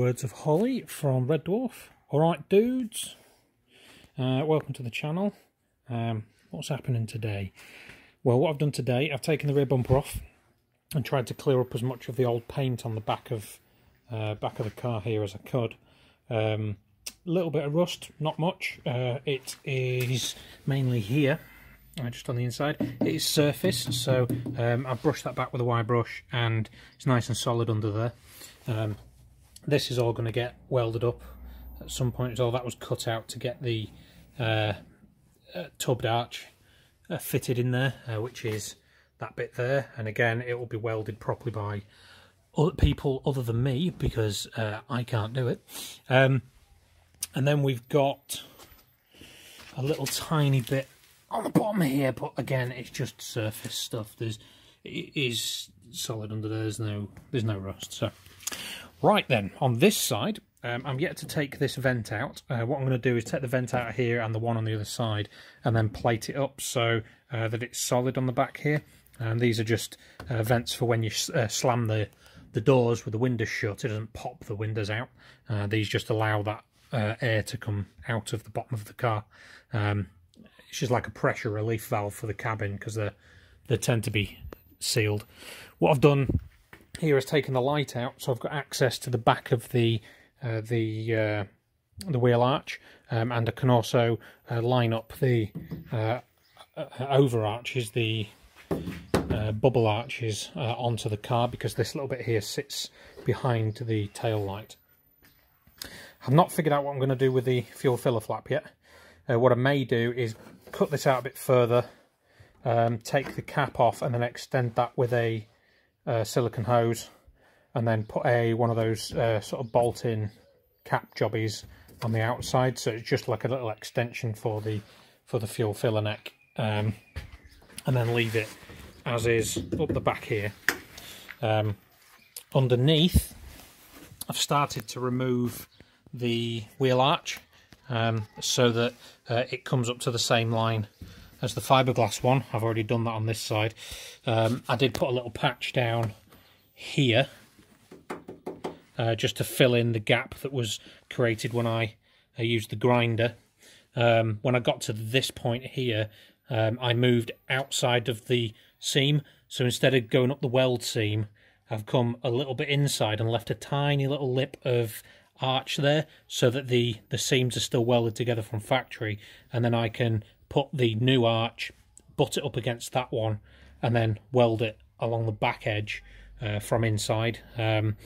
words of Holly from Red Dwarf. Alright dudes, welcome to the channel. What's happening today? Well, what I've done today, I've taken the rear bumper off and tried to clear up as much of the old paint on the back of the car here as I could. A little bit of rust, not much. It is mainly here, just on the inside. It is surface, so I've brushed that back with a wire brush and it's nice and solid under there. This is all going to get welded up at some point. All that was cut out to get the tubbed arch fitted in there, which is that bit there. And again, it will be welded properly by other people other than me, because I can't do it. And then we've got a little tiny bit on the bottom here, but again, it's just surface stuff. It is solid under there. There's no rust. So right then, on this side, I'm yet to take this vent out. What I'm going to do is take the vent out here and the one on the other side, and then plate it up so that it's solid on the back here. And these are just vents for when you slam the doors with the windows shut. It doesn't pop the windows out. These just allow that air to come out of the bottom of the car. It's just like a pressure relief valve for the cabin, because they tend to be sealed. What I've done here is taken the light out, so I've got access to the back of the wheel arch, and I can also line up the over arches, the bubble arches onto the car, because this little bit here sits behind the tail light. I've not figured out what I'm going to do with the fuel filler flap yet. What I may do is cut this out a bit further, take the cap off, and then extend that with a silicone hose, and then put one of those sort of bolt-in cap jobbies on the outside, so it's just like a little extension for the fuel filler neck, and then leave it as is up the back here. Underneath, I've started to remove the wheel arch, so that it comes up to the same line as the fiberglass one. I've already done that on this side. I did put a little patch down here, just to fill in the gap that was created when I used the grinder. When I got to this point here, I moved outside of the seam, so instead of going up the weld seam, I've come a little bit inside and left a tiny little lip of arch there, so that the seams are still welded together from factory, and then I can put the new arch, butt it up against that one, and then weld it along the back edge from inside. And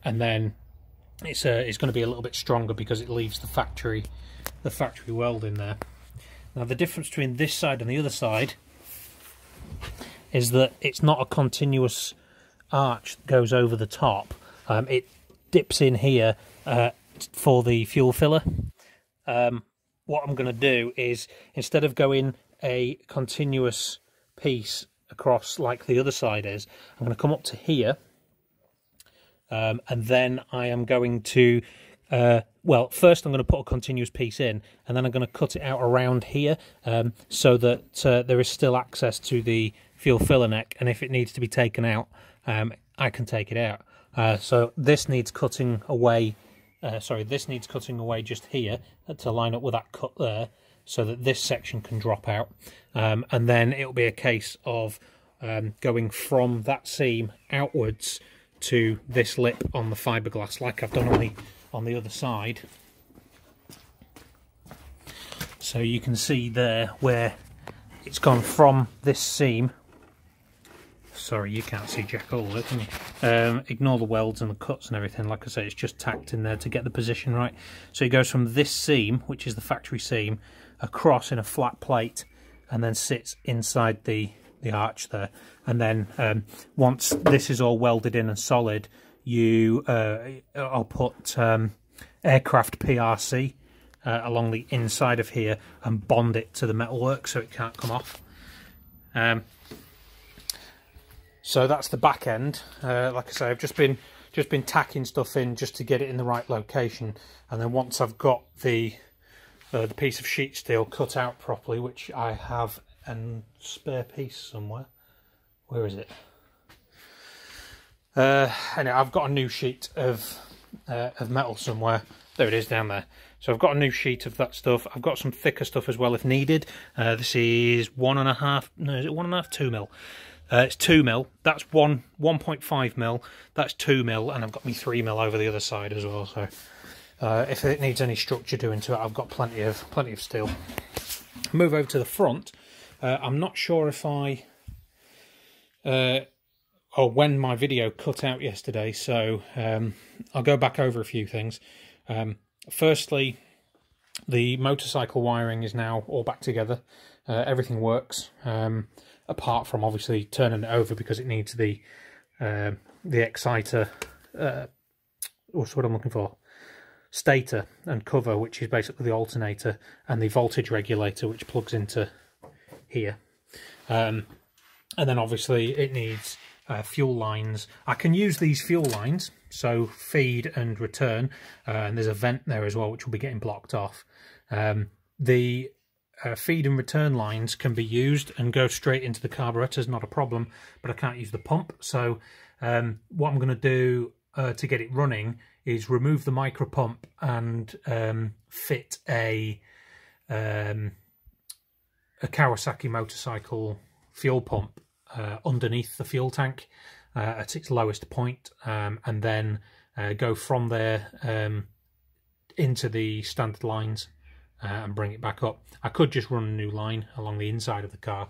then it's going to be a little bit stronger because it leaves the factory weld in there. Now the difference between this side and the other side is that it's not a continuous arch that goes over the top. It dips in here for the fuel filler. What I'm going to do is, instead of going a continuous piece across like the other side is, I'm going to come up to here, and then I am going to well, first I'm going to put a continuous piece in, and then I'm going to cut it out around here, so that there is still access to the fuel filler neck, and if it needs to be taken out, I can take it out. So this needs cutting away. This needs cutting away just here to line up with that cut there, so that this section can drop out, and then it'll be a case of going from that seam outwards to this lip on the fiberglass, like I've done on the other side. So you can see there where it's gone from this seam. Sorry, you can't see jack all of it, can you? Ignore the welds and the cuts and everything. Like I say, it's just tacked in there to get the position right. So it goes from this seam, which is the factory seam, across in a flat plate, and then sits inside the arch there. And then once this is all welded in and solid, I'll put aircraft PRC along the inside of here and bond it to the metalwork so it can't come off. So that's the back end. Like I say, I've just been tacking stuff in just to get it in the right location, and then once I've got the piece of sheet steel cut out properly, which I have a spare piece somewhere. Where is it? Anyway, I've got a new sheet of of metal somewhere. There it is down there. So I've got a new sheet of that stuff. I've got some thicker stuff as well if needed. This is 1.5, no, is it 1.5, 2 mil? It's 2 mil. That's 1.5 mil. That's 2 mil, and I've got me 3 mil over the other side as well. So if it needs any structure doing to it, I've got plenty of steel. Move over to the front. I'm not sure if I or when my video cut out yesterday, so I'll go back over a few things. Firstly, the motorcycle wiring is now all back together. Everything works, apart from obviously turning it over because it needs the exciter. What's what I'm looking for? Stator and cover, which is basically the alternator, and the voltage regulator, which plugs into here. And then obviously it needs fuel lines. I can use these fuel lines, so feed and return, and there's a vent there as well which will be getting blocked off. The feed and return lines can be used and go straight into the carburetors, not a problem, but I can't use the pump. So what I'm going to do to get it running is remove the Micra pump and fit a Kawasaki motorcycle fuel pump underneath the fuel tank at its lowest point, and then go from there into the standard lines and bring it back up. I could just run a new line along the inside of the car.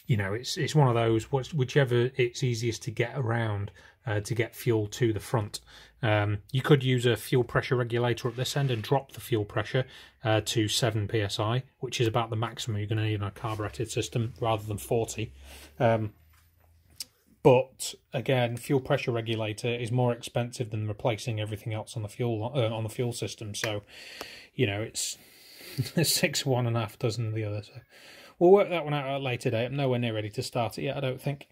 You know, it's one of those, whichever it's easiest to get around to get fuel to the front. You could use a fuel pressure regulator at this end and drop the fuel pressure to 7 psi, which is about the maximum you're going to need on a carbureted system, rather than 40. But again, fuel pressure regulator is more expensive than replacing everything else on the fuel system. So, you know, it's 6 of one and a half dozen of the other. So we'll work that one out at a later date. I'm nowhere near ready to start it yet, I don't think.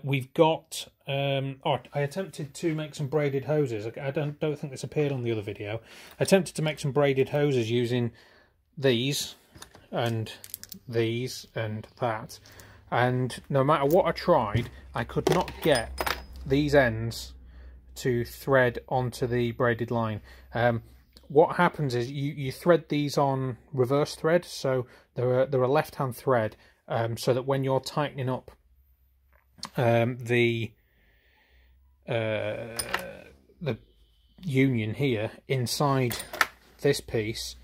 We've got. I attempted to make some braided hoses. I don't think this appeared on the other video. I attempted to make some braided hoses using these and that. And no matter what I tried, I could not get these ends to thread onto the braided line. What happens is you thread these on reverse thread, so they're a left-hand thread, so that when you're tightening up the union here inside this piece,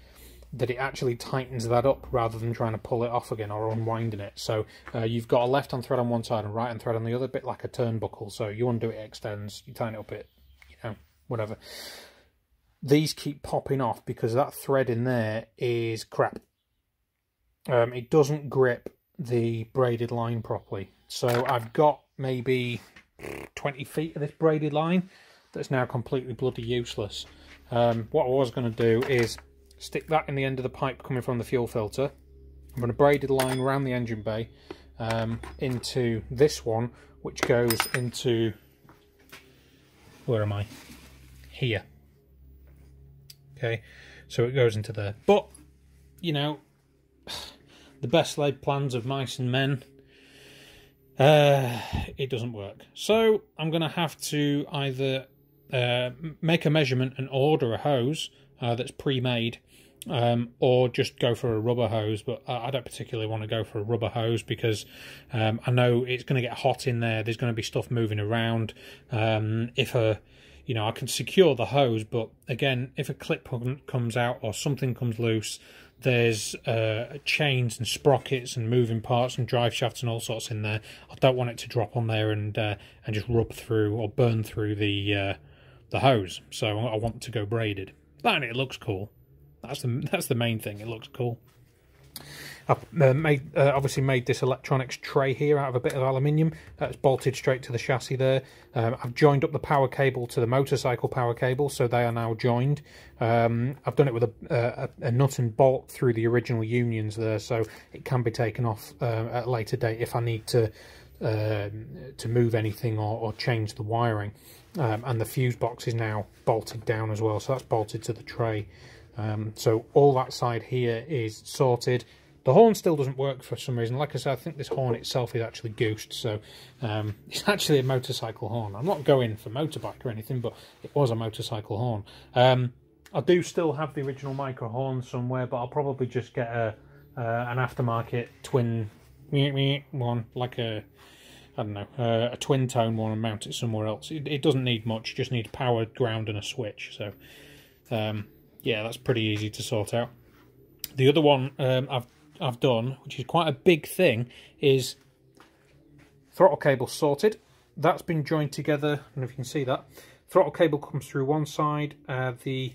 that it actually tightens that up rather than trying to pull it off again or unwinding it. So you've got a left-hand thread on one side and right-hand thread on the other, bit like a turnbuckle. So you undo it, it extends, you tighten it up, it, you know, whatever. These keep popping off because that thread in there is crap. It doesn't grip the braided line properly. So I've got maybe 20 feet of this braided line that's now completely bloody useless. What I was going to do is stick that in the end of the pipe coming from the fuel filter. I'm going to braid a line around the engine bay into this one, which goes into, where am I? Here. Okay, so it goes into there. But, you know, the best laid plans of mice and men, it doesn't work. So I'm going to have to either make a measurement and order a hose that's pre-made, or just go for a rubber hose. But I don't particularly want to go for a rubber hose because I know it's going to get hot in there. There's going to be stuff moving around. You know, I can secure the hose, but again, if a clip comes out or something comes loose, there's chains and sprockets and moving parts and drive shafts and all sorts in there. I don't want it to drop on there and just rub through or burn through the hose. So I want to go braided. And it looks cool. That's the main thing. It looks cool. I've obviously made this electronics tray here out of a bit of aluminium. It's bolted straight to the chassis there. I've joined up the power cable to the motorcycle power cable, so they are now joined. I've done it with a nut and bolt through the original unions there, so it can be taken off at a later date if I need to move anything or change the wiring. And the fuse box is now bolted down as well, so that's bolted to the tray. So all that side here is sorted. The horn still doesn't work for some reason. Like I said, I think this horn itself is actually goosed, so it's actually a motorcycle horn. I'm not going for motorbike or anything, but it was a motorcycle horn. I do still have the original Micra horn somewhere, but I'll probably just get an aftermarket twin one, like a, I don't know, a twin tone one, and mount it somewhere else. It doesn't need much, it just needs power, ground and a switch. So yeah, that's pretty easy to sort out. The other one I've done, which is quite a big thing, is throttle cable sorted. That's been joined together. I don't know if you can see that. Throttle cable comes through one side, the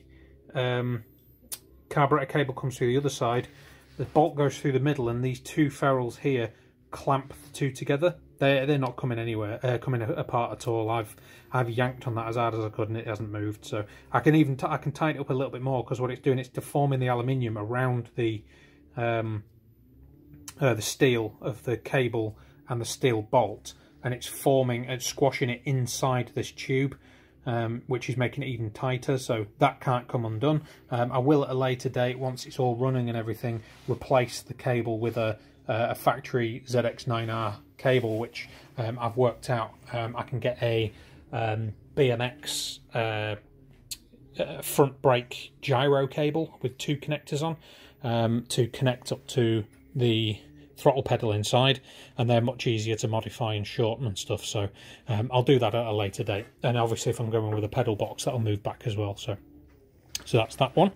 carburetor cable comes through the other side. The bolt goes through the middle, and these two ferrules here clamp the two together. They're not coming anywhere, coming apart at all. I've yanked on that as hard as I could, and it hasn't moved. So I can even I can tighten it up a little bit more, because what it's doing, it's deforming the aluminium around the steel of the cable and the steel bolt, and it's forming and squashing it inside this tube, which is making it even tighter. So that can't come undone. I will at a later date, once it's all running and everything, replace the cable with a factory ZX9R cable, which I've worked out. I can get a BMX front brake gyro cable with two connectors on to connect up to the throttle pedal inside, and they're much easier to modify and shorten and stuff. So I'll do that at a later date, and obviously if I'm going with a pedal box, that'll move back as well. So that's that one.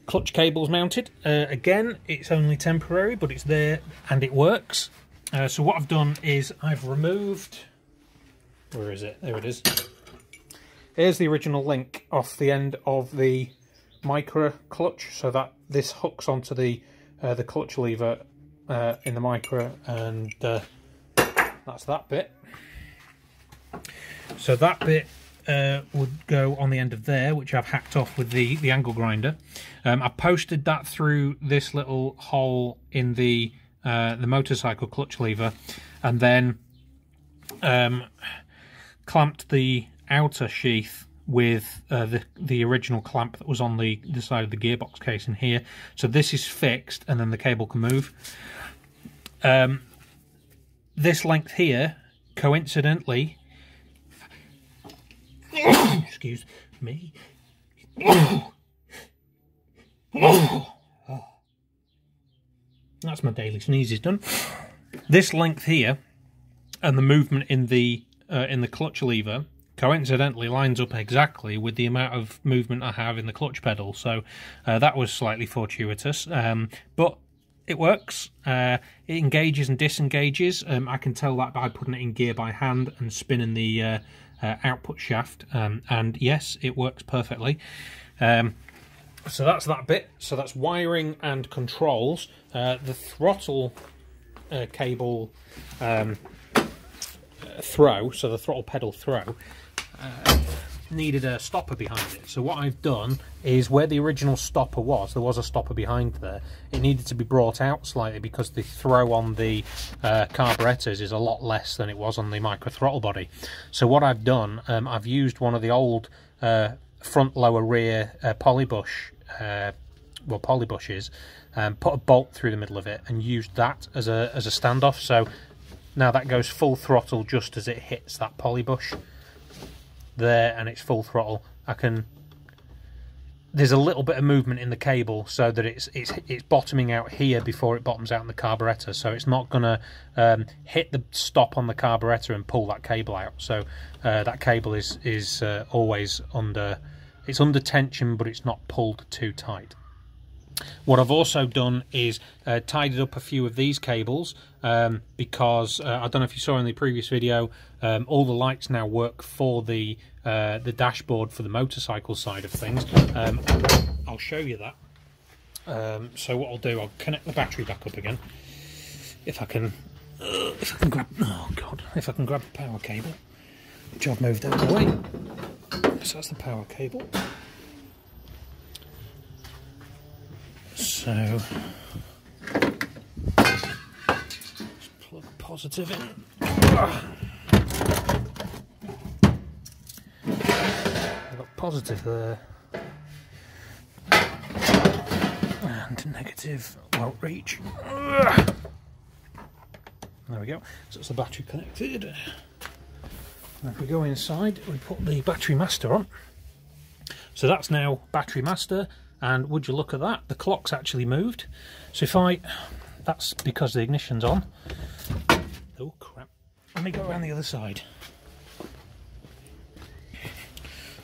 Clutch cable's mounted. Again, it's only temporary, but it's there and it works. So what I've done is I've removed, where is it? There it is. Here's the original link off the end of the Micra clutch, so that this hooks onto the clutch lever in the Micra, and that's that bit. So that bit would go on the end of there, which I've hacked off with the angle grinder. I posted that through this little hole in the motorcycle clutch lever, and then clamped the outer sheath with the original clamp that was on the side of the gearbox case in here. So this is fixed, and then the cable can move. This length here, coincidentally, excuse me, that's my daily sneezes done. This length here and the movement in the clutch lever coincidentally lines up exactly with the amount of movement I have in the clutch pedal. So that was slightly fortuitous, but it works. It engages and disengages. I can tell that by putting it in gear by hand and spinning the output shaft, and yes, it works perfectly. So that's that bit. So that's wiring and controls. The throttle cable throw, so the throttle pedal throw, needed a stopper behind it. So what I've done is, where the original stopper was, there was a stopper behind there. It needed to be brought out slightly because the throw on the carburetors is a lot less than it was on the Micra throttle body. So what I've done, I've used one of the old front lower rear polybushes, put a bolt through the middle of it and used that as a standoff. So now that goes full throttle just as it hits that polybush there, and it's full throttle. There's a little bit of movement in the cable, so that it's bottoming out here before it bottoms out in the carburetor, so it's not gonna hit the stop on the carburetor and pull that cable out. So that cable is always under tension, but it's not pulled too tight. What I've also done is tidied up a few of these cables, because I don't know if you saw in the previous video, all the lights now work for the dashboard for the motorcycle side of things. I'll show you that. So what I'll do, I'll connect the battery back up again, if I can grab, oh god, if I can grab the power cable, which I've moved out of the way. So that's the power cable. So just plug positive in. I've got positive there and negative won't reach. There we go. So it's the battery connected. And if we go inside, we put the battery master on. So that's now battery master, and would you look at that, the clock's actually moved. So if that's because the ignition's on. Oh crap. Let me go around the other side.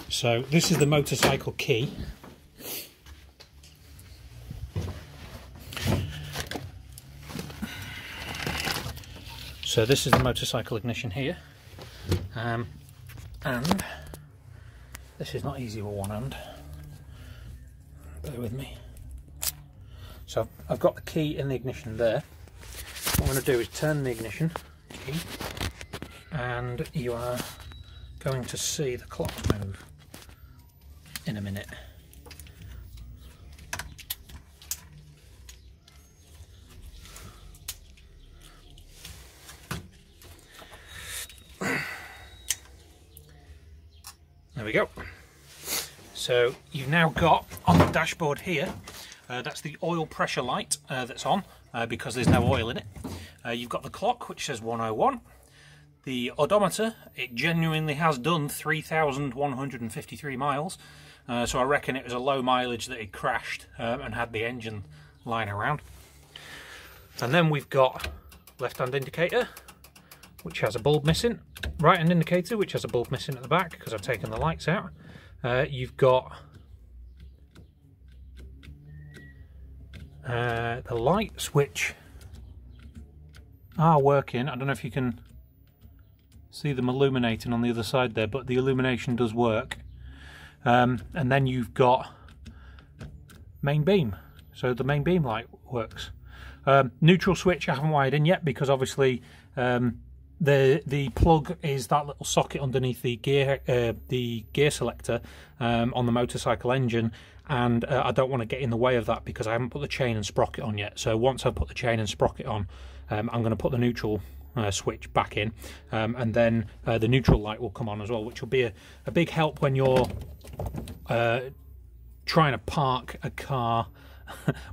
So this is the motorcycle key. So this is the motorcycle ignition here, and this is not easy with one hand, bear with me. So I've got the key in the ignition there. What I'm going to do is turn the ignition key, and you are going to see the clock move in a minute. There we go. So you've now got on the dashboard here, that's the oil pressure light that's on because there's no oil in it. You've got the clock which says 101. The odometer, it genuinely has done 3,153 miles. So I reckon it was a low mileage that it crashed and had the engine lying around. And then we've got left hand indicator, which has a bulb missing. Right hand indicator, which has a bulb missing at the back because I've taken the lights out. You've got the lights which are working. I don't know if you can see them illuminating on the other side there, but the illumination does work. And then you've got main beam, so the main beam light works. Neutral switch I haven't wired in yet because obviously the plug is that little socket underneath the gear selector on the motorcycle engine, and I don't want to get in the way of that because I haven't put the chain and sprocket on yet. So once I put the chain and sprocket on, I'm going to put the neutral switch back in, and then the neutral light will come on as well, which will be a big help when you're trying to park a car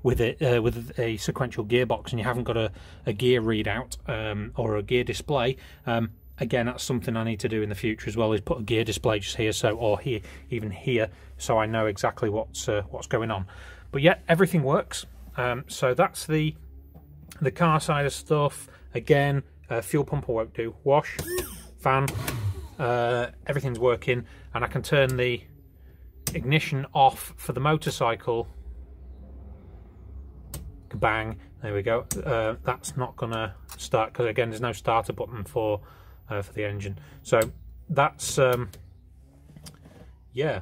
with a sequential gearbox and you haven't got a gear readout or a gear display. Again, that's something I need to do in the future as well, is put a gear display just here, so, or here, even here, so I know exactly what's going on. But yeah, everything works. So that's the car side of stuff. Again, fuel pump I won't do. Wash, fan, everything's working, and I can turn the ignition off for the motorcycle. Bang, there we go. That's not gonna start because again there's no starter button for the engine. So that's yeah,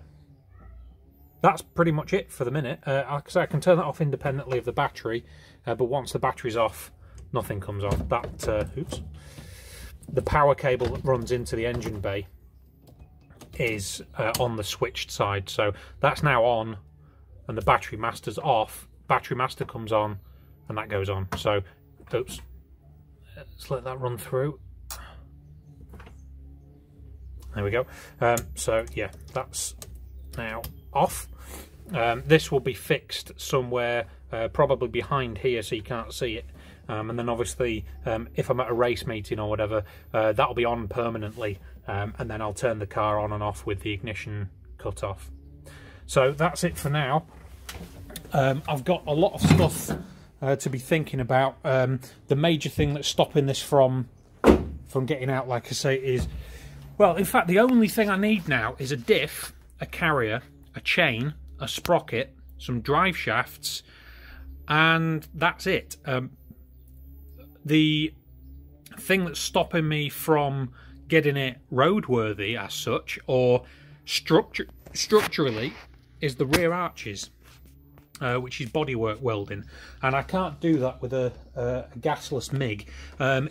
that's pretty much it for the minute. Like I say, I can turn that off independently of the battery, but once the battery's off, nothing comes on. That oops, the power cable that runs into the engine bay is on the switched side, so that's now on, and the battery master's off. Battery master comes on, and that goes on. So, oops, let's let that run through. There we go. So yeah, that's now off. This will be fixed somewhere, probably behind here, so you can't see it. And then obviously, if I'm at a race meeting or whatever, that'll be on permanently, and then I'll turn the car on and off with the ignition cut off. So that's it for now. I've got a lot of stuff to be thinking about. The major thing that's stopping this from getting out, like I say, is, well, in fact, the only thing I need now is a diff, a carrier, a chain, a sprocket, some drive shafts, and that's it. The thing that's stopping me from getting it roadworthy as such, or structurally, is the rear arches. Which is bodywork welding, and I can't do that with a gasless MIG.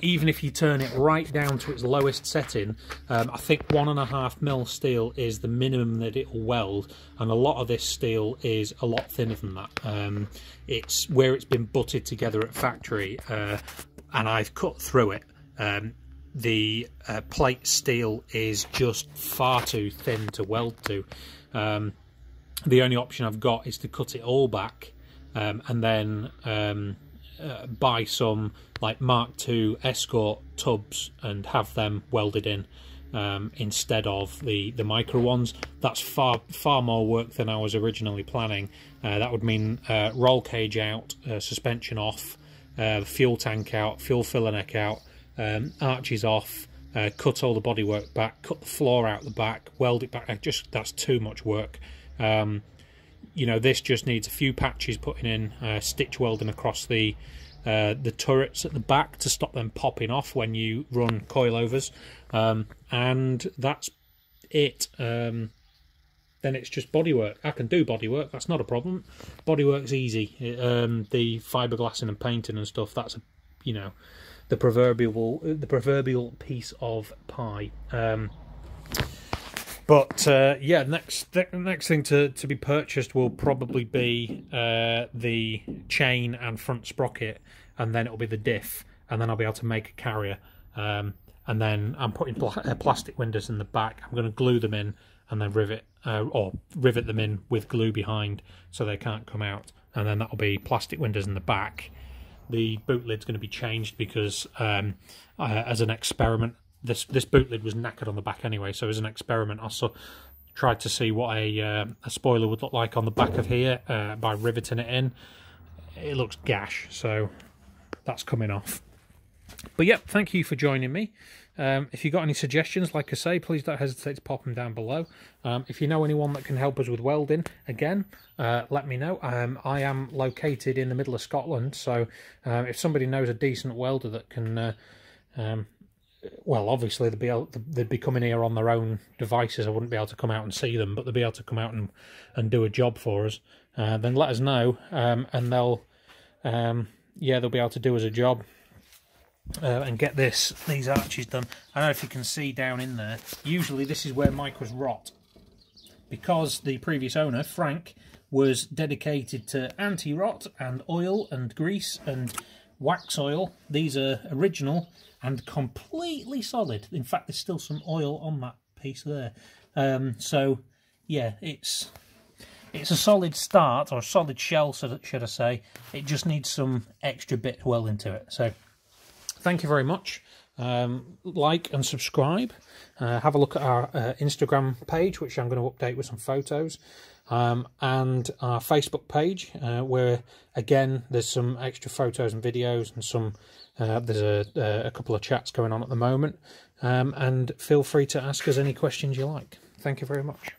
Even if you turn it right down to its lowest setting, I think 1.5mm steel is the minimum that it will weld, and a lot of this steel is a lot thinner than that. It's where it's been butted together at factory, and I've cut through it. The plate steel is just far too thin to weld to. The only option I've got is to cut it all back and then buy some like Mark II Escort tubs and have them welded in instead of the Micra ones. That's far more work than I was originally planning. That would mean roll cage out, suspension off, fuel tank out, fuel filler neck out, arches off, cut all the bodywork back, cut the floor out the back, weld it back. That's too much work. You know, this just needs a few patches putting in, stitch welding across the turrets at the back to stop them popping off when you run coilovers, and that's it. Then it's just bodywork. I can do bodywork, that's not a problem. Bodywork's easy. The fiberglassing and painting and stuff, that's you know, the proverbial piece of pie. But yeah, next thing to be purchased will probably be the chain and front sprocket, and then it'll be the diff, and then I'll be able to make a carrier. And then I'm putting plastic windows in the back. I'm going to glue them in and then rivet them in with glue behind so they can't come out. And then that'll be plastic windows in the back. The boot lid's going to be changed because as an experiment, this boot lid was knackered on the back anyway, so as an experiment I tried to see what a spoiler would look like on the back of here by riveting it in. It looks gash, so that's coming off. But yep, thank you for joining me. If you've got any suggestions, like I say, please don't hesitate to pop them down below. If you know anyone that can help us with welding, again, let me know. I am located in the middle of Scotland, so if somebody knows a decent welder that can... well, obviously they'd be coming here on their own devices. I wouldn't be able to come out and see them, but they'd be able to come out and do a job for us. Then let us know, and they'll be able to do us a job and get these arches done. I don't know if you can see down in there. Usually this is where Micras rot, because the previous owner, Frank, was dedicated to anti-rot and oil and grease and wax oil. These are original and completely solid. In fact, there's still some oil on that piece there. So yeah, it's a solid start, or a solid shell, should I say. It just needs some extra bit welding to it. So thank you very much. Like and subscribe. Have a look at our Instagram page, which I'm going to update with some photos, and our Facebook page, where again there's some extra photos and videos, and some there's a couple of chats going on at the moment, and feel free to ask us any questions you like. Thank you very much.